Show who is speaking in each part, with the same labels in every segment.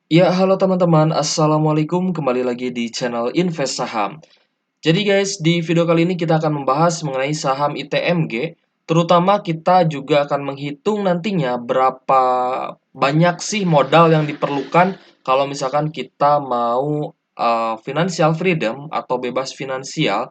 Speaker 1: Ya, halo teman-teman. Assalamualaikum. Kembali lagi di channel Invest Saham. Jadi guys, di video kali ini kita akan membahas mengenai saham ITMG. Terutama kita juga akan menghitung nantinya berapa banyak sih modal yang diperlukan kalau misalkan kita mau financial freedom atau bebas finansial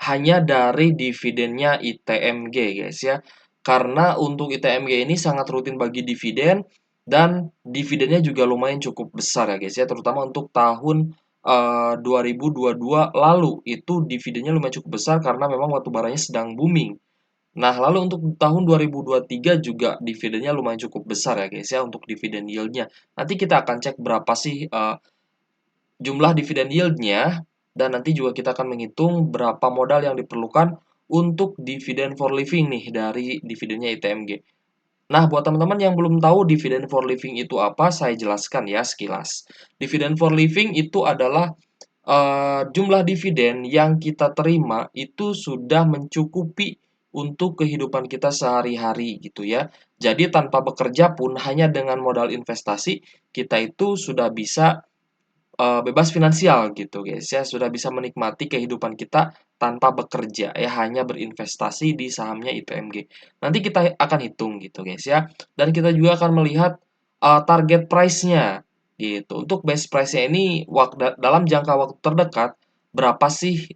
Speaker 1: hanya dari dividennya ITMG guys ya. Karena untuk ITMG ini sangat rutin bagi dividen dan dividennya juga lumayan cukup besar ya guys ya, terutama untuk tahun 2022 lalu itu dividennya lumayan cukup besar karena memang batu baranya sedang booming. Nah, lalu untuk tahun 2023 juga dividennya lumayan cukup besar ya guys ya untuk dividen yieldnya. Nanti kita akan cek berapa sih jumlah dividen yieldnya dan nanti juga kita akan menghitung berapa modal yang diperlukan untuk dividen for living nih dari dividennya ITMG. Nah, buat teman-teman yang belum tahu dividen for living itu apa, saya jelaskan ya sekilas. Dividen for living itu adalah jumlah dividen yang kita terima itu sudah mencukupi untuk kehidupan kita sehari-hari gitu ya. Jadi tanpa bekerja pun hanya dengan modal investasi kita itu sudah bisa bebas finansial gitu guys ya, sudah bisa menikmati kehidupan kita tanpa bekerja ya, hanya berinvestasi di sahamnya ITMG. Nanti kita akan hitung gitu guys ya, dan kita juga akan melihat target price-nya gitu. Untuk base price-nya ini dalam jangka waktu terdekat berapa sih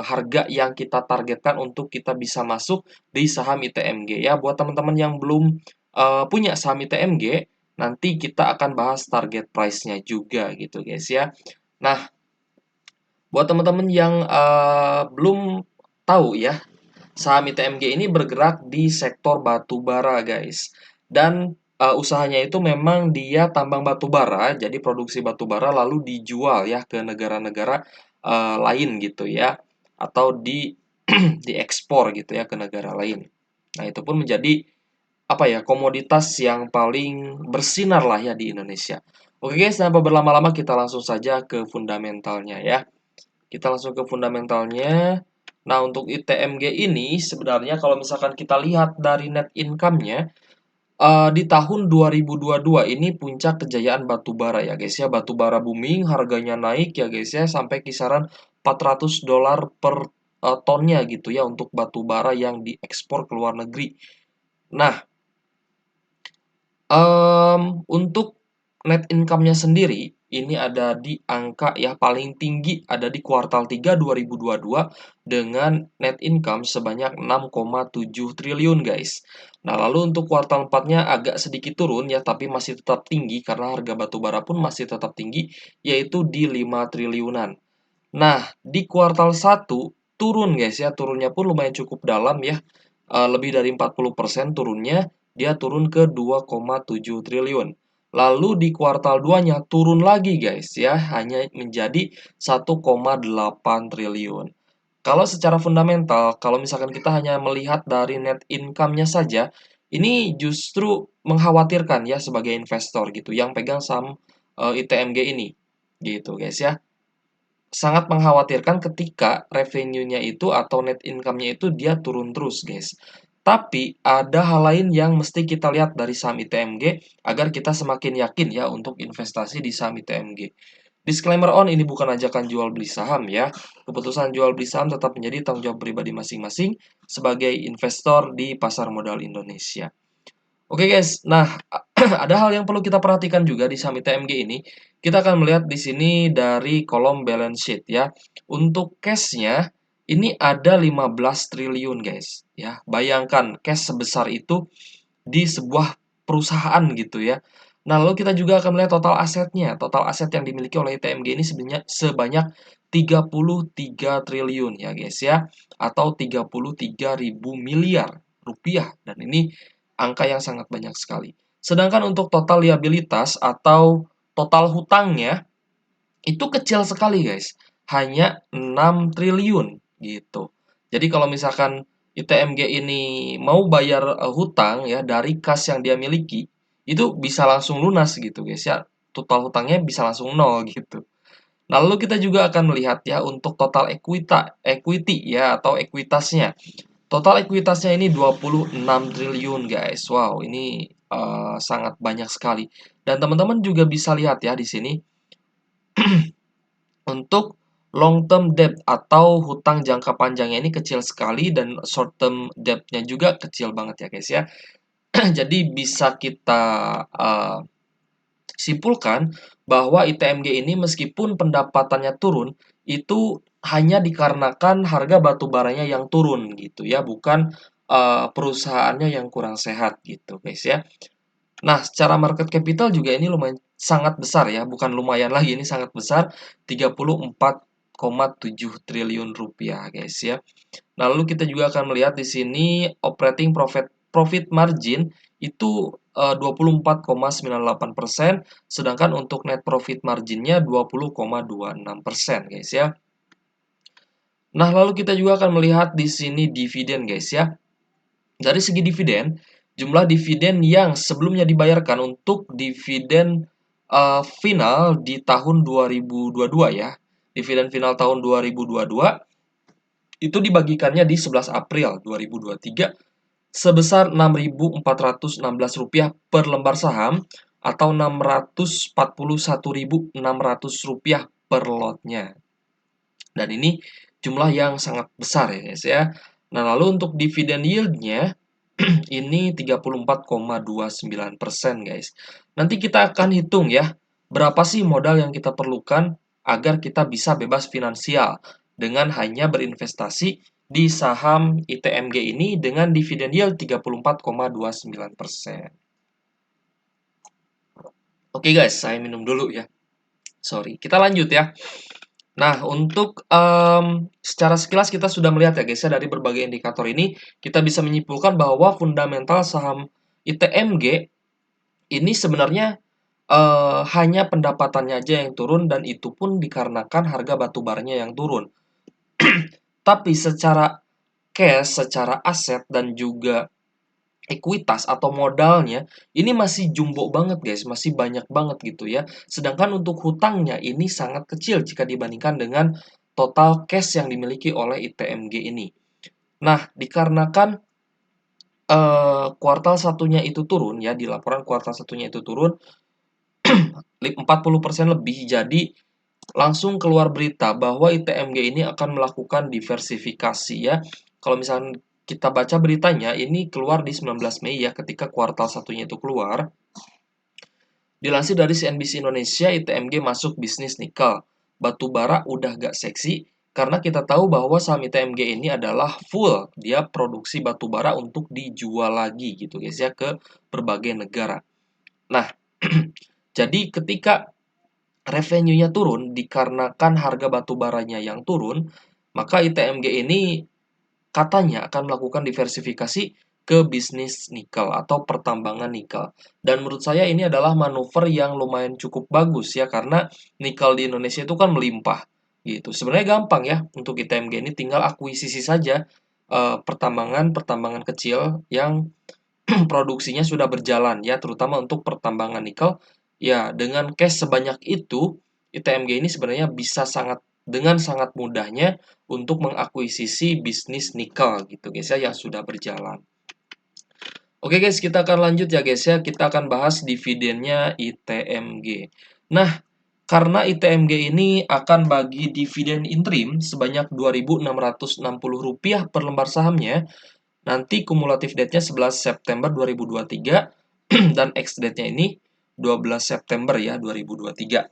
Speaker 1: harga yang kita targetkan untuk kita bisa masuk di saham ITMG ya. Buat teman-teman yang belum punya saham ITMG, nanti kita akan bahas target price-nya juga gitu guys ya. Nah, buat teman-teman yang belum tahu ya, saham ITMG ini bergerak di sektor batu bara guys. Dan usahanya itu memang dia tambang batu bara, jadi produksi batu bara lalu dijual ya ke negara-negara lain gitu ya, atau diekspor gitu ya ke negara lain. Nah, itu pun menjadi apa ya, komoditas yang paling bersinar lah ya di Indonesia. Oke guys, tanpa berlama-lama kita langsung saja ke fundamentalnya ya. Kita langsung ke fundamentalnya. Nah, untuk ITMG ini sebenarnya kalau misalkan kita lihat dari net income-nya, di tahun 2022 ini puncak kejayaan batubara ya guys ya. Batubara booming, harganya naik ya guys ya sampai kisaran $400 per tonnya gitu ya untuk batubara yang diekspor ke luar negeri. Nah, untuk net income-nya sendiri, ini ada di angka ya paling tinggi ada di kuartal 3 2022 dengan net income sebanyak 6,7 triliun guys. Nah, lalu untuk kuartal 4-nya agak sedikit turun ya, tapi masih tetap tinggi karena harga batu bara pun masih tetap tinggi, yaitu di 5 triliunan. Nah, di kuartal 1 turun guys ya, turunnya pun lumayan cukup dalam ya. Lebih dari 40% turunnya, dia turun ke 2,7 triliun. Lalu di kuartal 2-nya turun lagi guys ya, hanya menjadi 1,8 triliun. Kalau secara fundamental, kalau misalkan kita hanya melihat dari net income-nya saja, ini justru mengkhawatirkan ya sebagai investor gitu yang pegang saham ITMG ini. Gitu guys ya, sangat mengkhawatirkan ketika revenue-nya itu atau net income-nya itu dia turun terus, guys. Tapi ada hal lain yang mesti kita lihat dari saham ITMG agar kita semakin yakin ya untuk investasi di saham ITMG. Disclaimer on, ini bukan ajakan jual beli saham ya. Keputusan jual beli saham tetap menjadi tanggung jawab pribadi masing-masing sebagai investor di pasar modal Indonesia. Oke guys, nah ada hal yang perlu kita perhatikan juga di saham ITMG ini. Kita akan melihat di sini dari kolom balance sheet ya. Untuk cash-nya ini ada 15 triliun guys. Ya, bayangkan cash sebesar itu di sebuah perusahaan gitu ya. Nah, lalu kita juga akan melihat total asetnya. Total aset yang dimiliki oleh ITMG ini sebanyak 33 triliun ya guys ya, atau 33.000 miliar rupiah, dan ini angka yang sangat banyak sekali. Sedangkan untuk total liabilitas atau total hutangnya itu kecil sekali guys, hanya 6 triliun gitu. Jadi kalau misalkan ITMG ini mau bayar hutang ya dari kas yang dia miliki, itu bisa langsung lunas gitu guys ya. Total hutangnya bisa langsung nol gitu. Nah, lalu kita juga akan melihat ya untuk total equity ya atau ekuitasnya. Total ekuitasnya ini 26 triliun guys. Wow, ini sangat banyak sekali. Dan teman-teman juga bisa lihat ya di sini untuk long term debt atau hutang jangka panjangnya ini kecil sekali dan short term debt-nya juga kecil banget ya guys ya. Jadi bisa kita simpulkan bahwa ITMG ini meskipun pendapatannya turun, itu hanya dikarenakan harga batu baranya yang turun gitu ya, bukan perusahaannya yang kurang sehat gitu guys ya. Nah, secara market capital juga ini lumayan sangat besar ya, bukan lumayan lagi, ini sangat besar, 34,7 triliun rupiah guys ya. Nah, lalu kita juga akan melihat di sini operating profit margin itu 24,98%, sedangkan untuk net profit marginnya 20,26% guys ya. Nah, lalu kita juga akan melihat di sini dividen guys ya. Dari segi dividen, jumlah dividen yang sebelumnya dibayarkan untuk dividen final di tahun 2022 ya. Dividen final tahun 2022 itu dibagikannya di 11 April 2023 sebesar Rp6.416 per lembar saham atau Rp641.600 per lotnya. Dan ini jumlah yang sangat besar ya guys ya. Nah, lalu untuk dividen yield-nya ini 34,29% guys. Nanti kita akan hitung ya, berapa sih modal yang kita perlukan agar kita bisa bebas finansial dengan hanya berinvestasi di saham ITMG ini dengan dividen yield 34,29%. Oke guys, saya minum dulu ya. Sorry, kita lanjut ya. Nah, untuk secara sekilas kita sudah melihat ya guys ya, dari berbagai indikator ini kita bisa menyimpulkan bahwa fundamental saham ITMG ini sebenarnya hanya pendapatannya aja yang turun dan itu pun dikarenakan harga batu baranya yang turun. Tapi secara cash, secara aset dan juga ekuitas atau modalnya ini masih jumbo banget guys, masih banyak banget gitu ya. Sedangkan untuk hutangnya ini sangat kecil jika dibandingkan dengan total cash yang dimiliki oleh ITMG ini. Nah, dikarenakan kuartal satunya itu turun ya, di laporan kuartal satunya itu turun 40% lebih, jadi langsung keluar berita bahwa ITMG ini akan melakukan diversifikasi ya. Kalau misalnya kita baca beritanya, ini keluar di 19 Mei ya, ketika kuartal satunya itu keluar. Dilansir dari CNBC Indonesia, ITMG masuk bisnis nikel. Batu bara udah gak seksi, karena kita tahu bahwa saham ITMG ini adalah full. Dia produksi batu bara untuk dijual lagi gitu guys ya, ke berbagai negara. Nah, jadi ketika revenue-nya turun dikarenakan harga batu baranya yang turun, maka ITMG ini katanya akan melakukan diversifikasi ke bisnis nikel atau pertambangan nikel. Dan menurut saya ini adalah manuver yang lumayan cukup bagus ya, karena nikel di Indonesia itu kan melimpah gitu. Sebenarnya gampang ya untuk ITMG ini, tinggal akuisisi saja pertambangan-pertambangan kecil yang produksinya sudah berjalan ya, terutama untuk pertambangan nikel. Ya, dengan cash sebanyak itu, ITMG ini sebenarnya bisa dengan sangat mudahnya untuk mengakuisisi bisnis nikel gitu guys ya, yang sudah berjalan. Oke guys, kita akan lanjut ya guys ya, kita akan bahas dividennya ITMG. Nah, karena ITMG ini akan bagi dividen interim sebanyak Rp2.660 per lembar sahamnya, nanti kumulatif date-nya 11 September 2023 dan ex date-nya ini 12 September ya 2023.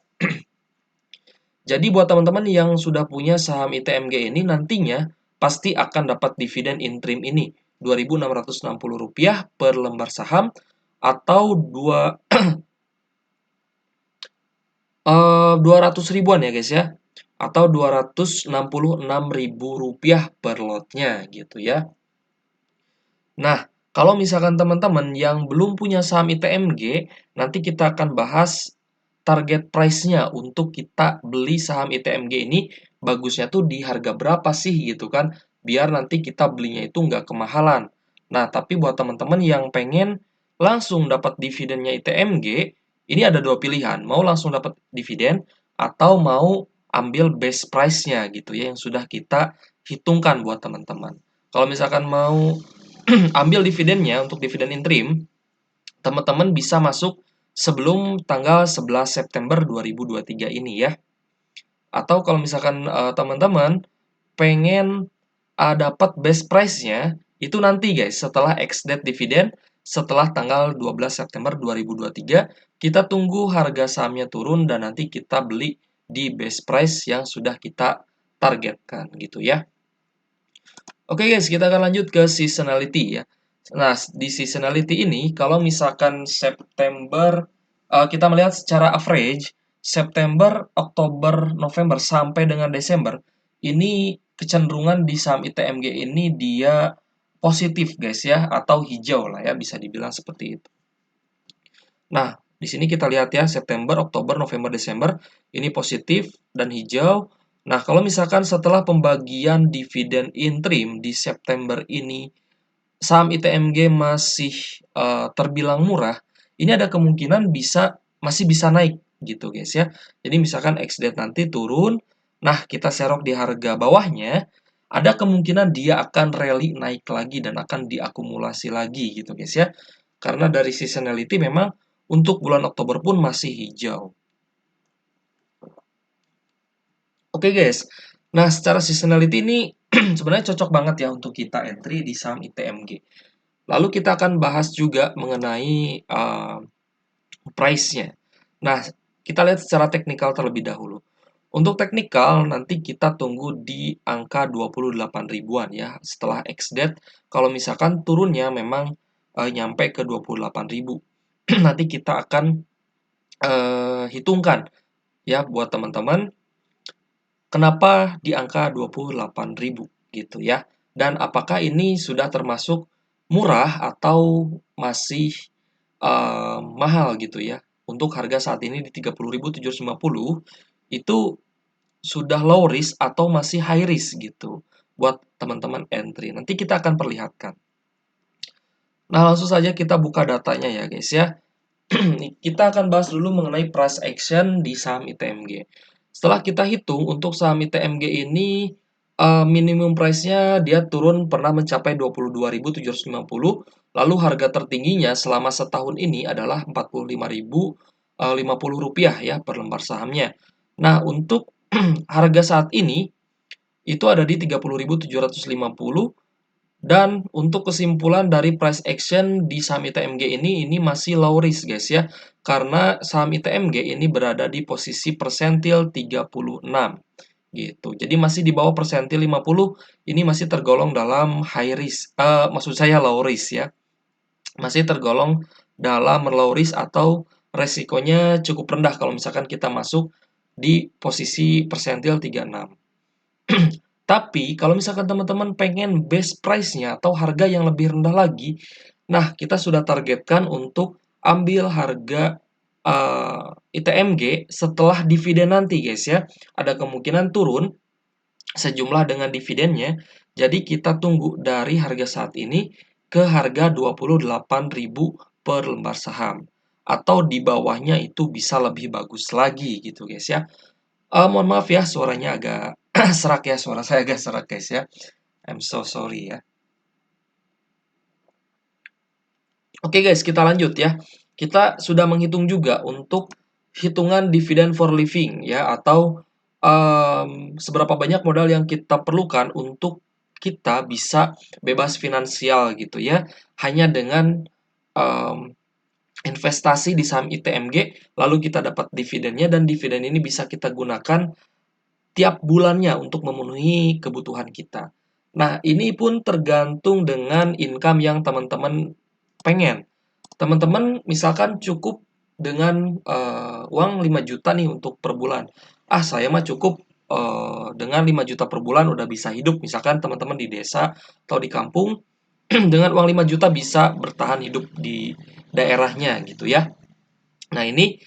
Speaker 1: Jadi buat teman-teman yang sudah punya saham ITMG ini nantinya pasti akan dapat dividen interim ini Rp2.660 per lembar saham atau 200 ribuan ya guys ya, atau Rp266.000 per lotnya gitu ya. Nah, kalau misalkan teman-teman yang belum punya saham ITMG, nanti kita akan bahas target price-nya untuk kita beli saham ITMG ini bagusnya tuh di harga berapa sih gitu kan, biar nanti kita belinya itu nggak kemahalan. Nah, tapi buat teman-teman yang pengen langsung dapat dividennya ITMG, ini ada dua pilihan, mau langsung dapat dividen atau mau ambil base price-nya gitu ya, yang sudah kita hitungkan buat teman-teman. Kalau misalkan mau ambil dividennya untuk dividen interim, teman-teman bisa masuk sebelum tanggal 11 September 2023 ini ya. Atau kalau misalkan teman-teman pengen dapat best price-nya, itu nanti guys, setelah ex-date dividen, setelah tanggal 12 September 2023, kita tunggu harga sahamnya turun dan nanti kita beli di best price yang sudah kita targetkan gitu ya. Oke guys, kita akan lanjut ke seasonality ya. Nah, di seasonality ini, kalau misalkan September, kita melihat secara average, September, Oktober, November, sampai dengan Desember, ini kecenderungan di saham ITMG ini dia positif guys ya, atau hijau lah ya, bisa dibilang seperti itu. Nah, di sini kita lihat ya, September, Oktober, November, Desember, ini positif dan hijau. Nah, kalau misalkan setelah pembagian dividen interim di September ini, saham ITMG masih terbilang murah, ini ada kemungkinan masih bisa naik gitu guys ya. Jadi misalkan ex-date nanti turun, nah kita serok di harga bawahnya, ada kemungkinan dia akan rally naik lagi dan akan diakumulasi lagi gitu guys ya. Karena dari seasonality memang untuk bulan Oktober pun masih hijau. Oke guys, nah secara seasonality ini sebenarnya cocok banget ya untuk kita entry di saham ITMG. Lalu kita akan bahas juga mengenai price-nya. Nah, kita lihat secara teknikal terlebih dahulu. Untuk teknikal, nanti kita tunggu di angka 28 ribuan ya. Setelah ex-date, kalau misalkan turunnya memang nyampe ke 28 ribu. Nanti kita akan hitungkan ya buat teman-teman kenapa di angka 28.000 gitu ya. Dan apakah ini sudah termasuk murah atau masih mahal gitu ya. Untuk harga saat ini di 30.750 itu sudah low risk atau masih high risk gitu buat teman-teman entry. Nanti kita akan perlihatkan. Nah, langsung saja kita buka datanya ya guys ya. Kita akan bahas dulu mengenai price action di saham ITMG. Setelah kita hitung untuk saham ITMG ini minimum price-nya dia turun pernah mencapai 22.750, lalu harga tertingginya selama setahun ini adalah 45.050 rupiah ya per lembar sahamnya. Nah, untuk harga saat ini itu ada di 30.750. Dan untuk kesimpulan dari price action di saham ITMG ini masih low risk guys ya. Karena saham ITMG ini berada di posisi persentil 36 gitu. Jadi masih di bawah persentil 50, ini masih tergolong dalam high risk. Maksud saya low risk ya. Masih tergolong dalam low risk atau resikonya cukup rendah kalau misalkan kita masuk di posisi persentil 36. Tapi kalau misalkan teman-teman pengen best price-nya atau harga yang lebih rendah lagi, nah kita sudah targetkan untuk ambil harga ITMG setelah dividen nanti guys ya. Ada kemungkinan turun sejumlah dengan dividennya. Jadi kita tunggu dari harga saat ini ke harga 28.000 per lembar saham. Atau di bawahnya itu bisa lebih bagus lagi gitu guys ya. Mohon maaf ya suaranya agak serak ya, suara saya agak serak guys ya. I'm so sorry ya. Oke guys, kita lanjut ya. Kita sudah menghitung juga untuk hitungan dividen for living ya, atau seberapa banyak modal yang kita perlukan untuk kita bisa bebas finansial gitu ya, hanya dengan um, investasi di saham ITMG, lalu kita dapat dividennya dan dividen ini bisa kita gunakan tiap bulannya untuk memenuhi kebutuhan kita. Nah, ini pun tergantung dengan income yang teman-teman pengen. Teman-teman misalkan cukup dengan uang 5 juta nih untuk per bulan. Ah, saya mah cukup dengan 5 juta per bulan udah bisa hidup. Misalkan teman-teman di desa atau di kampung dengan uang 5 juta bisa bertahan hidup di daerahnya gitu ya. Nah, ini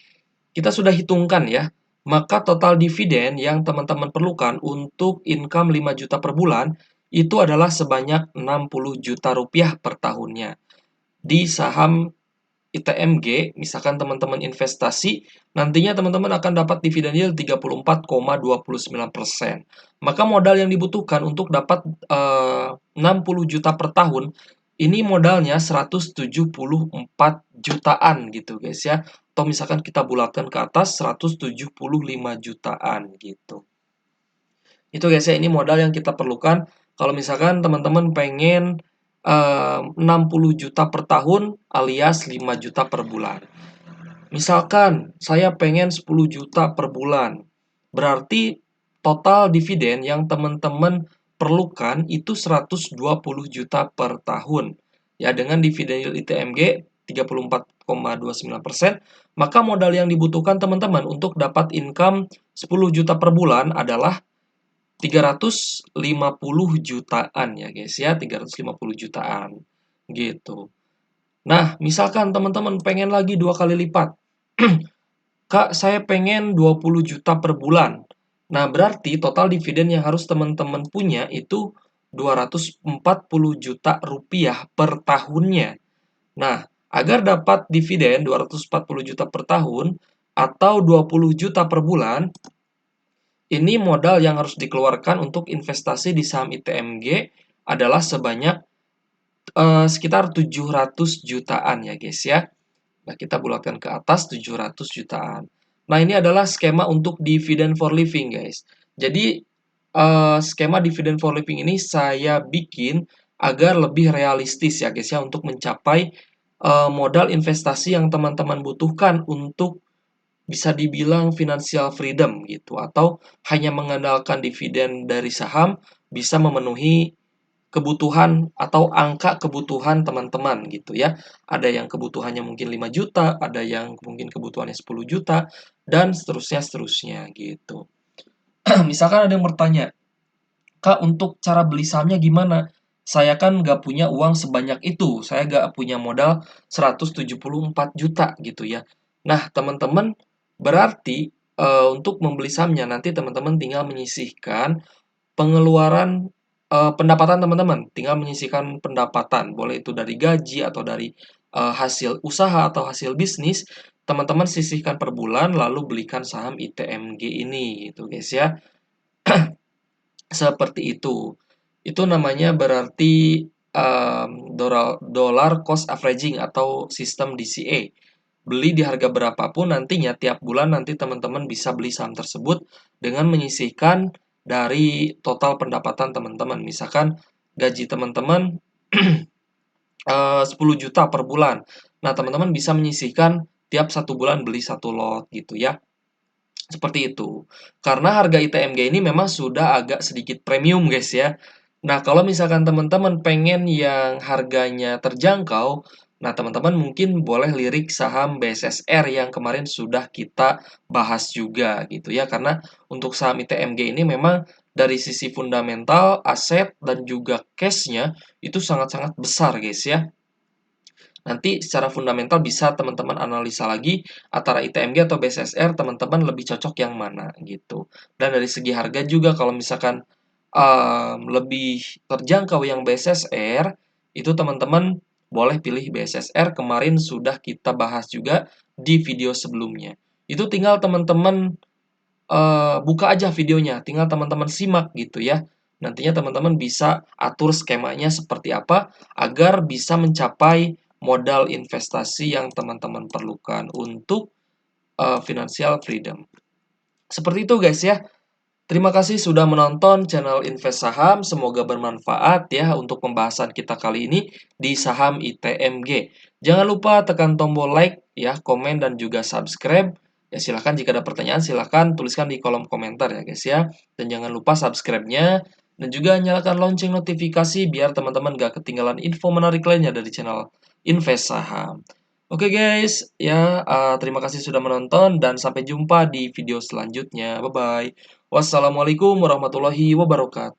Speaker 1: kita sudah hitungkan ya. Maka total dividen yang teman-teman perlukan untuk income 5 juta per bulan itu adalah sebanyak 60 juta rupiah per tahunnya. Di saham ITMG, misalkan teman-teman investasi, nantinya teman-teman akan dapat dividen yield 34,29%. Maka modal yang dibutuhkan untuk dapat 60 juta per tahun ini modalnya 174 jutaan gitu guys ya. Atau misalkan kita bulatkan ke atas 175 jutaan gitu. Itu guys ya, ini modal yang kita perlukan kalau misalkan teman-teman pengen 60 juta per tahun alias 5 juta per bulan. Misalkan saya pengen 10 juta per bulan. Berarti total dividen yang teman-teman perlukan itu 120 juta per tahun. Ya, dengan dividen yield ITMG 34,29%, maka modal yang dibutuhkan teman-teman untuk dapat income 10 juta per bulan adalah 350 jutaan ya guys ya, 350 jutaan gitu. Nah, misalkan teman-teman pengen lagi 2 kali lipat. Kak, saya pengen 20 juta per bulan. Nah, berarti total dividen yang harus teman-teman punya itu 240 juta rupiah per tahunnya. Nah, agar dapat dividen 240 juta per tahun atau 20 juta per bulan, ini modal yang harus dikeluarkan untuk investasi di saham ITMG adalah sebanyak sekitar 700 jutaan ya guys ya. Nah, kita bulatkan ke atas 700 jutaan. Nah, ini adalah skema untuk dividend for living guys. Jadi, skema dividend for living ini saya bikin agar lebih realistis ya guys ya, untuk mencapai modal investasi yang teman-teman butuhkan untuk bisa dibilang financial freedom gitu, atau hanya mengandalkan dividen dari saham bisa memenuhi kebutuhan atau angka kebutuhan teman-teman gitu ya. Ada yang kebutuhannya mungkin 5 juta, ada yang mungkin kebutuhannya 10 juta, dan seterusnya gitu. Misalkan ada yang bertanya, Kak, untuk cara beli sahamnya gimana? Saya kan nggak punya uang sebanyak itu, saya nggak punya modal 174 juta gitu ya. Nah, teman-teman, berarti untuk membeli sahamnya nanti teman-teman tinggal menyisihkan pengeluaran pendapatan teman-teman, tinggal menyisihkan pendapatan, boleh itu dari gaji atau dari hasil usaha atau hasil bisnis, teman-teman sisihkan per bulan lalu belikan saham ITMG ini gitu guys ya. Seperti itu. Itu namanya berarti dollar cost averaging atau sistem DCA. Beli di harga berapapun nantinya tiap bulan nanti teman-teman bisa beli saham tersebut dengan menyisihkan dari total pendapatan teman-teman. Misalkan gaji teman-teman 10 juta per bulan. Nah, teman-teman bisa menyisihkan tiap 1 bulan beli 1 lot gitu ya. Seperti itu. Karena harga ITMG ini memang sudah agak sedikit premium guys ya. Nah, kalau misalkan teman-teman pengen yang harganya terjangkau, nah teman-teman mungkin boleh lirik saham BSSR yang kemarin sudah kita bahas juga gitu ya. Karena untuk saham ITMG ini memang dari sisi fundamental, aset, dan juga cash-nya itu sangat-sangat besar guys ya. Nanti secara fundamental bisa teman-teman analisa lagi antara ITMG atau BSSR, teman-teman lebih cocok yang mana gitu. Dan dari segi harga juga kalau misalkan lebih terjangkau yang BSSR, itu teman-teman boleh pilih BSSR, kemarin sudah kita bahas juga di video sebelumnya. Itu tinggal teman-teman buka aja videonya, tinggal teman-teman simak gitu ya. Nantinya teman-teman bisa atur skemanya seperti apa agar bisa mencapai modal investasi yang teman-teman perlukan untuk financial freedom. Seperti itu guys ya. Terima kasih sudah menonton channel Invest Saham. Semoga bermanfaat ya untuk pembahasan kita kali ini di saham ITMG. Jangan lupa tekan tombol like ya, komen dan juga subscribe. Ya silahkan jika ada pertanyaan silahkan tuliskan di kolom komentar ya guys ya. Dan jangan lupa subscribe-nya dan juga nyalakan lonceng notifikasi biar teman-teman gak ketinggalan info menarik lainnya dari channel Invest Saham. Oke guys, ya terima kasih sudah menonton dan sampai jumpa di video selanjutnya. Bye-bye. Wassalamualaikum warahmatullahi wabarakatuh.